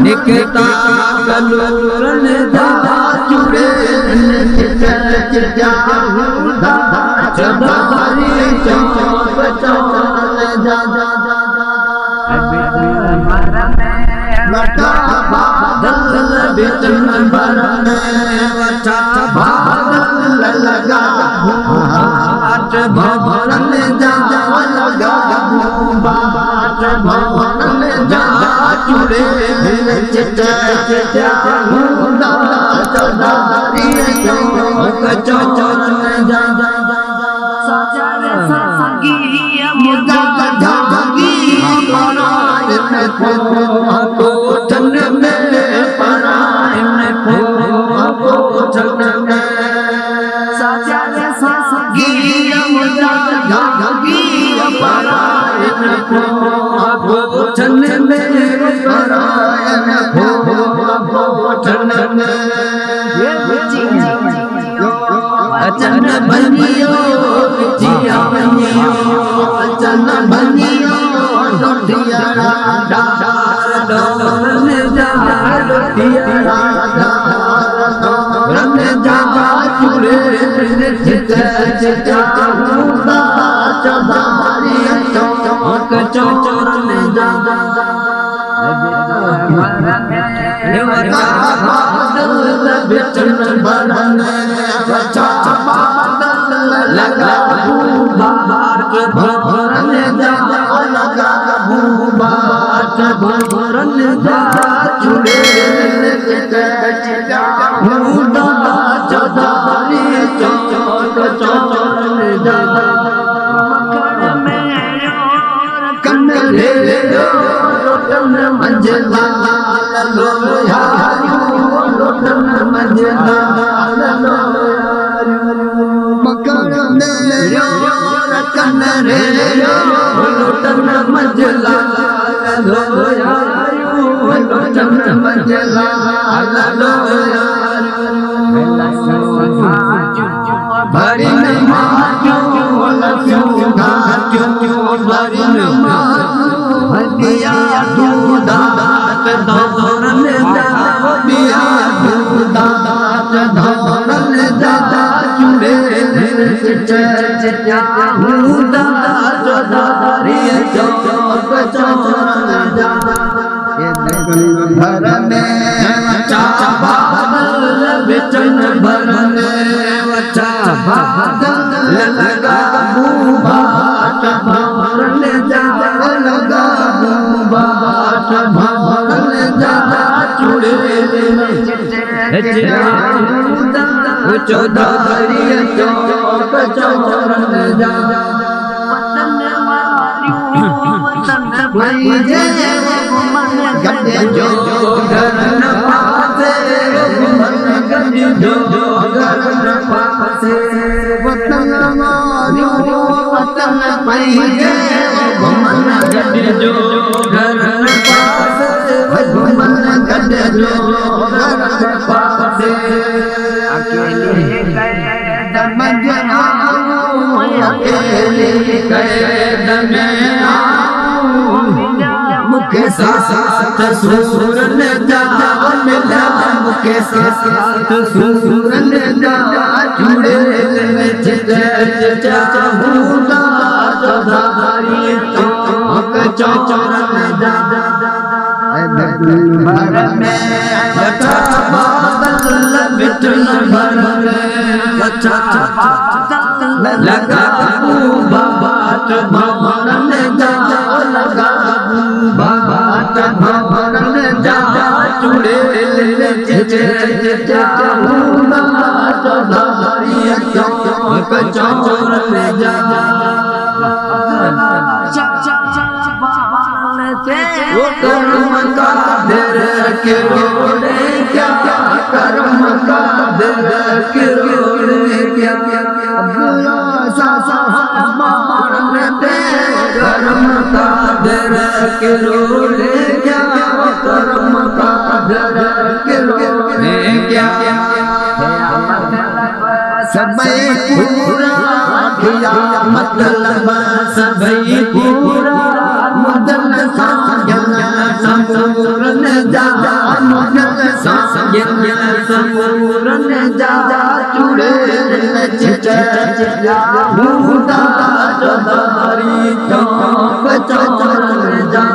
निकता कलूरन जा चुड़े चदारी चौक चौक जा वटा बादल बेचन भरने वटा बादल लगा बाट भवन जा लगा बाट भवन जा चुड़े चिटा चिटा मुंडा चदारी चौक चौक जा सजरे संगी मुदा जागी पराय में कोठन में पराय में कोठन में सजरे संगी मुदा जागी पराय में कोठन में पराय में कोठन में अचन बनियो जिया बनियो अचन बनियो लोटिया डार डोरन जा लोटिया रन जा चुरे चिता चिता मुंडा चदारी चौक चौरन जा बेचन भरने बचा बादल लगा बाट भरन जा लगा बाट भरन जा चुड़े मुंडा चदारी चौक चौक जा कन्ने लोटन मंजला लोया लोटन मंजला मकर में रतन रे लोटन मंजला लोया लोटन मंजला लोया भरी न माजो लफ्यू घाटो भरी न हदिया दूदात धोरन जा बिया दूदात धोरन जा चुड़े चिटा दूदात चदारी चौक चौक जा भरने वचा बादल बेचन भरने वचा बादल लगा बाट भवन जा लगा बाट भवन जा चुड़े चौधारी चौक चौरन जा भाई जे गड्ढे जो गरन पासे गड्ढे जो गरन पासे वतन मारो वतन भाई जे जो घर पासे घुमन गॾिजो घर पासे अकेले दम अकेले कैद में मुखे साथ सूरन जा मिला मुखे साथ सूरन जा जुड़े चाहूंगा चौधारी चौरन जा भर में अच्छा बादल बिटन भर में अच्छा लगा बात भवन जा लगा बात भवन जा चुड़े चाहूंगा चौधारी चौरन जा वो कर्म का दर किरोड़े क्या कर्म का दर किरोड़े क्या मारते कर्म का दर किरोड़े क्या कर्म का दर किरोड़े क्या सबई पूरा किया मतलब सबई पूरा मुदन साजन संपूर्ण जा मुदन साजन संपूर्ण जा जुड़े भूता चौधारी चौरन जा